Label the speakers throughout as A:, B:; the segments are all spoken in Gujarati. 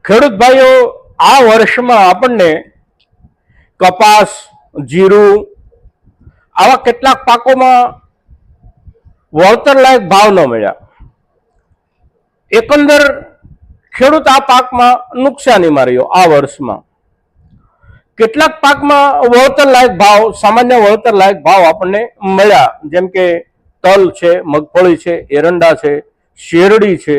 A: ખેડૂત ભાઈઓ, આ વર્ષમાં આપણને કપાસ, જીરું આવા કેટલાક પાકોમાં વળતર લાયક ભાવ ન મળ્યા. એકંદર ખેડૂત આ પાકમાં નુકસાનીમાં રહ્યો. આ વર્ષમાં કેટલાક પાકમાં વળતર લાયક ભાવ, સામાન્ય વળતર લાયક ભાવ આપણને મળ્યા, જેમ કે તલ છે, મગફળી છે, એરંડા છે, શેરડી છે,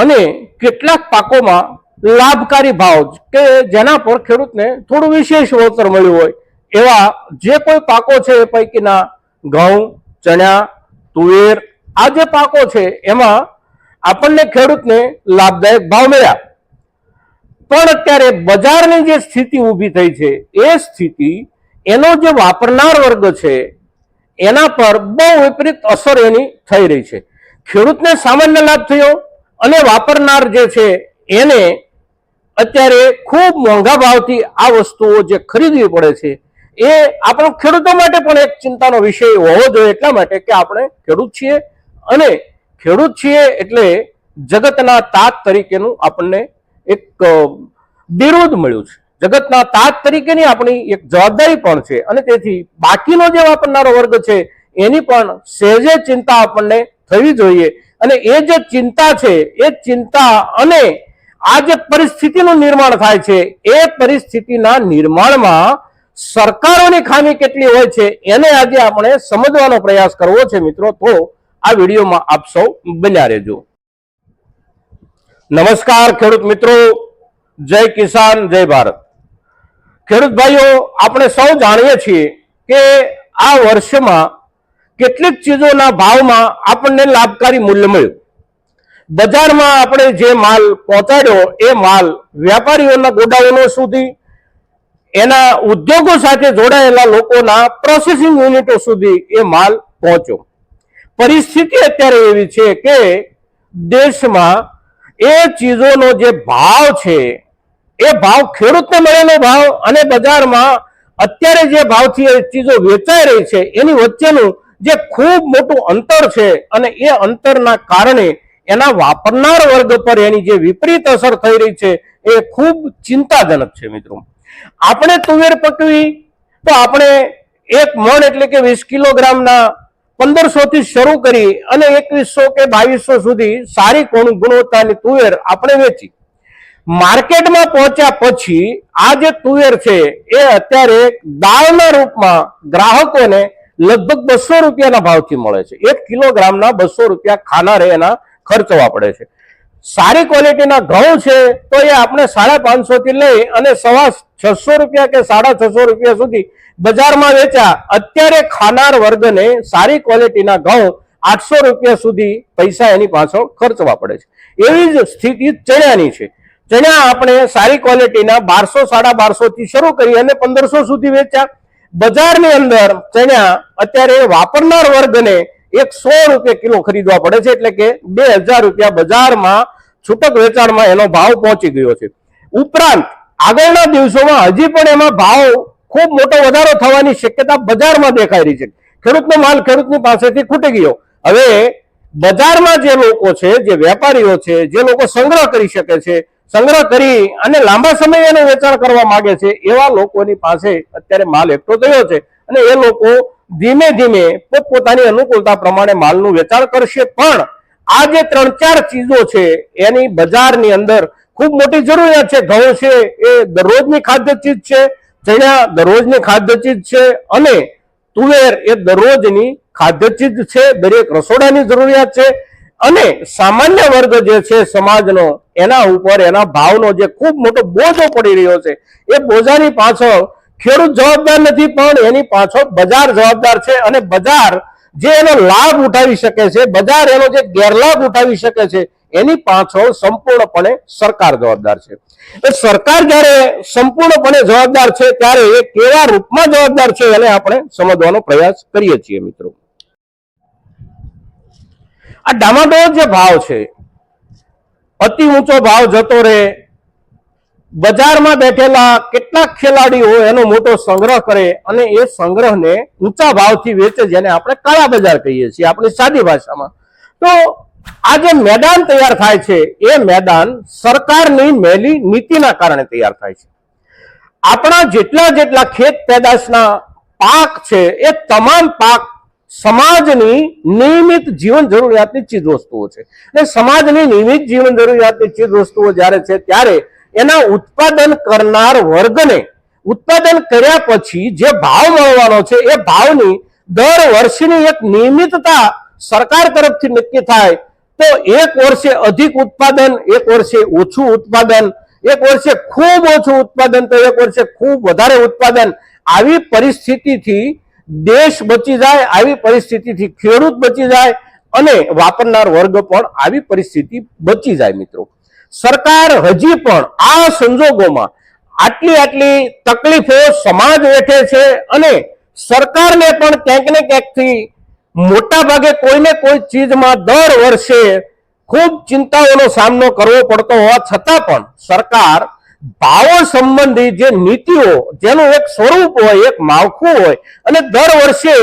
A: અને કેટલાક પાકોમાં લાભકારી ભાવ કે જેના પર ખેડૂતને થોડું વિશેષ વળતર મળ્યું હોય એવા જે કોઈ પાકો છે એ પૈકીના ઘઉં, ચણા, તુવેર આ જે પાકો છે એમાં આપણને ખેડૂતને લાભદાયક ભાવ મળ્યા. પણ અત્યારે બજારની જે સ્થિતિ ઊભી થઈ છે એ સ્થિતિ એનો જે વાપરનાર વર્ગ છે એના પર બહુ વિપરીત અસર એની થઈ રહી છે. ખેડૂતને સામાન્ય લાભ થયો અને વાપરનાર જે છે એને અત્યારે ખૂબ મોંઘા ભાવથી આ વસ્તુઓ જે ખરીદવી પડે છે એ આપણો ખેડૂતો માટે પણ એક ચિંતાનો વિષય હોવો જોઈએ. એટલા માટે કે આપણે ખેડૂત છીએ અને ખેડૂત છીએ એટલે જગતના તાત તરીકેનું આપણને એક બિરુદ મળ્યું છે. જગતના તાત તરીકેની આપણી એક જવાબદારી પણ છે અને તેથી બાકીનો જે વાપરનારો વર્ગ છે એની પણ સહેજે ચિંતા આપણને થવી જોઈએ. અને એ જે ચિંતા છે એ ચિંતા અને આ જે પરિસ્થિતિનું નિર્માણ થાય છે એ પરિસ્થિતિના નિર્માણમાં સરકારોની ખામી કેટલી હોય છે એને આજે આપણે સમજવાનો પ્રયાસ કરવો છે મિત્રો. તો આ વિડીયોમાં આપ સૌ બન્યા રહેજો. નમસ્કાર ખેડૂત મિત્રો, જય કિસાન, જય ભારત. ખેડૂત ભાઈઓ, આપણે સૌ જાણીએ છીએ કે આ વર્ષમાં કેટલીક ચીજોના ભાવમાં આપણને લાભકારી મૂલ્ય મળ્યું. બજારમાં આપણે જે માલ પહોંચાડ્યો એ માલ વેપારીઓના ગોડાઉનો સુધી, એના ઉદ્યોગો સાથે જોડાયેલા લોકોના પ્રોસેસિંગ યુનિટો સુધી એ માલ પહોંચ્યો. પરિસ્થિતિ અત્યારે એવી છે કે દેશમાં એ ચીજોનો જે ભાવ છે એ ભાવ ખેડૂતને મળેલો ભાવ અને બજારમાં અત્યારે જે ભાવથી એ ચીજો વેચાઈ રહી છે એની વચ્ચેનું જે ખૂબ મોટું અંતર છે અને એ અંતરના કારણે એના વાપરનાર વર્ગ પર એની જે વિપરીત અસર થઈ રહી છે એ ખૂબ ચિંતાજનક છે મિત્રો. આપણે તુવેર પકવી તો આપણે એક મણ એટલે કે 20 કિલોગ્રામના 1500 થી શરૂ કરી અને 2100 કે 2200 સુધી સારી ગુણવત્તાની તુવેર આપણે વેચી. માર્કેટમાં પહોંચ્યા પછી આ જે તુવેર છે એ અત્યારે દાળના રૂપમાં ગ્રાહકોને લગભગ 200 રૂપિયાના ભાવથી મળે છે. 1 કિલોગ્રામના 200 રૂપિયા ખાનારે એના ખર્ચવા પડે છે. સારી ક્વોલિટીના ઘઉં છે તો એ આપણે 550 થી લઈ અને 650 રૂપિયા કે 650 રૂપિયા સુધી બજારમાં વેચ્યા. અત્યારે ખાનાર વર્ગને સારી ક્વોલિટીના ઘઉં 800 રૂપિયા સુધી પૈસા એની પાછળ ખર્ચવા પડે છે. એવી જ સ્થિતિ ચણાની છે. ચણા આપણે સારી ક્વોલિટીના 1200 1250 થી શરૂ કરી અને 1500 સુધી વેચ્યા. બજારની અંદર ચણા અત્યારે વાપરનાર વર્ગને 100 રૂપિયા કિલો ખરીદવા પડે છે, એટલે કે 2000 રૂપિયા બજારમાં છૂટક વેચાણમાં એનો ભાવ પહોંચી ગયો છે. ઉપરાંત આગળના દિવસોમાં હજી પણ એમાં ભાવ ખૂબ મોટો વધારો થવાની શક્યતા બજારમાં દેખાઈ રહી છે. ખેડૂતનો માલ ખેડૂતની પાસેથી ખૂટી ગયો. હવે બજારમાં જે લોકો છે, જે વેપારીઓ છે, જે લોકો સંગ્રહ કરી શકે છે, સંગ્રહ કરી અને લાંબા સમય એનું વેચાણ કરવા માંગે છે એવા લોકોની પાસે અત્યારે માલ એકઠો થયો છે અને એ લોકો ધીમે ધીમે પોતપોતાની અનુકૂળતા પ્રમાણે માલનું વેચાણ કરશે. પણ આ જે 3-4 ચીજો છે એની બજારની અંદર ખૂબ મોટી જરૂરિયાત છે. ઘઉં છે એ દરરોજની ખાદ્ય ચીજ છે, ચણા દરરોજની ખાદ્ય ચીજ છે અને તુવેર એ દરરોજની ખાદ્ય ચીજ છે. દરેક રસોડાની જરૂરિયાત છે અને સામાન્ય વર્ગ જે છે સમાજનો એના ઉપર એના ભાવનો જે ખૂબ મોટો બોજો પડી રહ્યો છે એ બોજાની પાછળ ખેડૂત જવાબદાર નથી પણ એની પાછળ બજાર જવાબદાર છે. અને બજાર જે એનો લાભ ઉઠાવી શકે છે, બજાર એનો જે ગેરલાભ ઉઠાવી શકે છે એની પાછળ સંપૂર્ણપણે સરકાર જવાબદાર છે. એ સરકાર જ્યારે સંપૂર્ણપણે જવાબદાર છે ત્યારે એ કેવા રૂપમાં જવાબદાર છે એને આપણે સમજવાનો પ્રયાસ કરીએ છીએ મિત્રો. આ ડામાડોળ જે ભાવ છે, અતિ ઊંચો ભાવ જતો રહે, બજારમાં બેઠેલા કેટલાક ખેલાડીઓ એનો મોટો સંગ્રહ કરે અને એ સંગ્રહને ઊંચા ભાવથી વેચે, જેને આપણે કાળા બજાર કહીએ છીએ આપણી સાદી ભાષામાં. તો આ જે મેદાન તૈયાર થાય છે એ મેદાન સરકારની મેલી નીતિના કારણે તૈયાર થાય છે. આપણા જેટલા ખેત પેદાશના પાક છે એ તમામ પાક સમાજની નિયમિત જીવન જરૂરિયાતની ચીજ વસ્તુઓ છે. અને સમાજની નિયમિત જીવન જરૂરિયાતની ચીજ વસ્તુઓ જ્યારે છે ત્યારે એના ઉત્પાદન કરનાર વર્ગને ઉત્પાદન કર્યા પછી જે ભાવ મળવાનો છે એ ભાવની દર વર્ષની એક નિયમિતતા સરકાર તરફથી નક્કી થાય. તો એક વર્ષે અધિક ઉત્પાદન, એક વર્ષે ઓછું ઉત્પાદન, એક વર્ષે ખૂબ ઓછું ઉત્પાદન તો એક વર્ષે ખૂબ વધારે ઉત્પાદન, આવી પરિસ્થિતિથી દેશ બચી જાય, આવી પરિસ્થિતિથી ખેડૂત બચી જાય અને વાપરનાર વર્ગ પણ આવી પરિસ્થિતિ બચી જાય. મિત્રો, સરકાર હજી પણ આ સંજોગોમાં આટલી તકલીફો સમાજ વેઠે છે અને સરકારને પણ ક્યાંક ને ક્યાંકથી મોટા ભાગે કોઈને કોઈ ચીજમાં દર વર્ષે ખૂબ ચિંતાઓનો સામનો કરવો પડતો હોવા છતાં પણ સરકાર ભાવો સંબંધી જે નીતિઓ, જેનું એક સ્વરૂપ હોય, એક માળખું હોય અને દર વર્ષે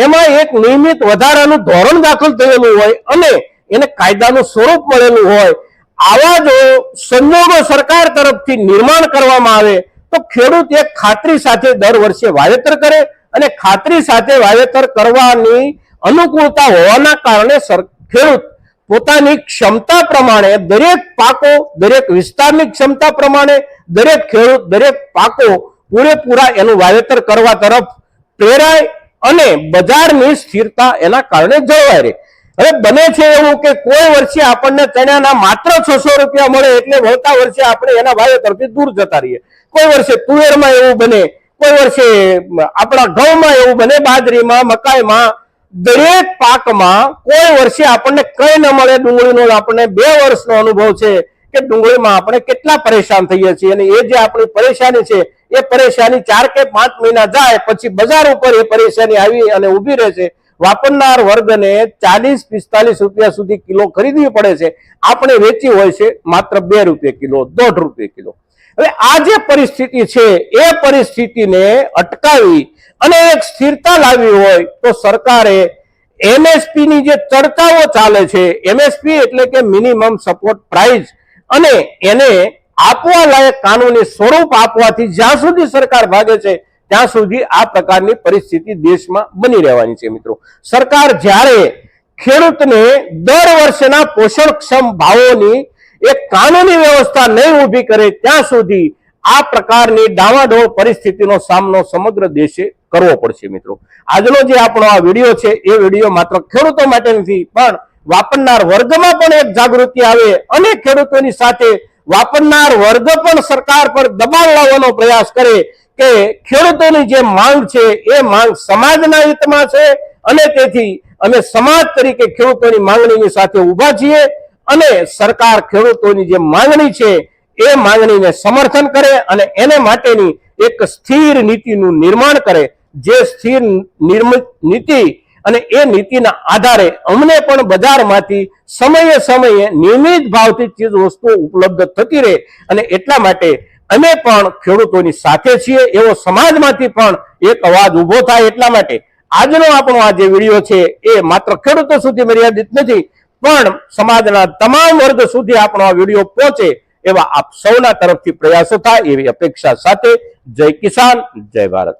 A: એમાં એક નિયમિત વધારાનું ધોરણ દાખલ થયેલું હોય અને એને કાયદાનું સ્વરૂપ મળેલું હોય, આવા જો સંજોગો સરકાર તરફથી નિર્માણ કરવામાં આવે તો ખેડૂત એક ખાતરી સાથે દર વર્ષે વાવેતર કરે અને ખાતરી સાથે વાવેતર કરવાની અનુકૂળતા હોવાના કારણે ખેડૂત પોતાની ક્ષમતા પ્રમાણે દરેક પાકો, દરેક વિસ્તારની ક્ષમતા પ્રમાણે દરેક ખેડૂત દરેક પાકો પૂરેપૂરા એનું વાવેતર કરવા તરફ પ્રેરાય અને બજારની સ્થિરતા એના કારણે જળવાય રહે. હવે બને છે એવું કે કોઈ વર્ષે આપણને ચણાના માત્ર 600 રૂપિયા મળે એટલે વળતા વર્ષે આપણે એના વાવેતરથી દૂર જતા રહીએ. કોઈ વર્ષે તુવેરમાં એવું બને, કોઈ વર્ષે આપણા ઘઉંમાં એવું બને, બાજરીમાં, મકાઈમાં, દરેક પાકમાં કોઈ વર્ષે આપણને કઈ ન મળે. ડુંગળીનો આપણને 2 વર્ષનો અનુભવ છે કે ડુંગળીમાં આપણે કેટલા પરેશાન થઈએ છીએ અને એ જે આપણી પરેશાની છે એ પરેશાની 4 કે 5 મહિના જાય પછી બજાર ઉપર એ પરેશાની આવી અને ઊભી રહે છે. વાપરનાર વર્ગને 40-45 રૂપિયા સુધી કિલો ખરીદવી પડે છે, આપણે વેચી હોય છે માત્ર 2 રૂપિયા કિલો, 1.5 રૂપિયા કિલો. હવે આ જે પરિસ્થિતિ છે એ પરિસ્થિતિને અટકાવી અને એક સ્થિરતા લાવવી હોય તો સરકારે એમએસપી ની જે ચર્ચાઓ ચાલે છે, એમએસપી એટલે કે મિનિમમ સપોર્ટ પ્રાઇસ, અને એને આપવા લાયક કાનૂની સ્વરૂપ આપવાથી જ્યાં સુધી સરકાર ભાગે છે ત્યાં સુધી આ પ્રકારની પરિસ્થિતિ દેશમાં બની રહેવાની છે. મિત્રો, સરકાર જ્યારે ખેડૂતને દર વર્ષના પોષણક્ષમ ભાવોની એક કાનૂની વ્યવસ્થા નહીં ઊભી કરે ત્યાં સુધી આ પ્રકારની ડામાડોળ પરિસ્થિતિનો સામનો સમગ્ર દેશે કરવો પડશે. મિત્રો, આજનો જે આપણો આ વિડીયો છે એ વિડીયો માત્ર ખેડૂતો માટે નથી પણ વાપરનાર વર્ગમાં પણ એક જાગૃતિ આવે અને ખેડૂતોની સાથે વાપરનાર વર્ગ પણ સરકાર પર દબાણ લાવવાનો પ્રયાસ કરે કે ખેડૂતોની જે માંગ છે એ માંગ સમાજના હિતમાં છે અને તેથી અમે સમાજ તરીકે ખેડૂતોની માંગણીની સાથે ઊભા છીએ અને સરકાર ખેડૂતોની જે માંગણી છે એ માંગણીને સમર્થન કરે અને એને માટેની એક સ્થિર નીતિનું નિર્માણ કરે. જે સ્થિર નીતિ અને એ નીતિના આધારે અમને પણ બજારમાંથી સમયે નિયમિત ભાવથી ચીજ વસ્તુઓ ઉપલબ્ધ થતી રહે અને એટલા માટે અમે પણ ખેડૂતોની સાથે છીએ એવો સમાજમાંથી પણ એક અવાજ ઉભો થાય. એટલા માટે આજનો આપણો આ જે વિડીયો છે એ માત્ર ખેડૂતો સુધી મર્યાદિત નથી પણ સમાજના તમામ વર્ગ સુધી આપણો આ વિડીયો પહોંચે એવા આપ સૌના તરફથી પ્રયાસો થાય એવી અપેક્ષા સાથે જય કિસાન, જય ભારત.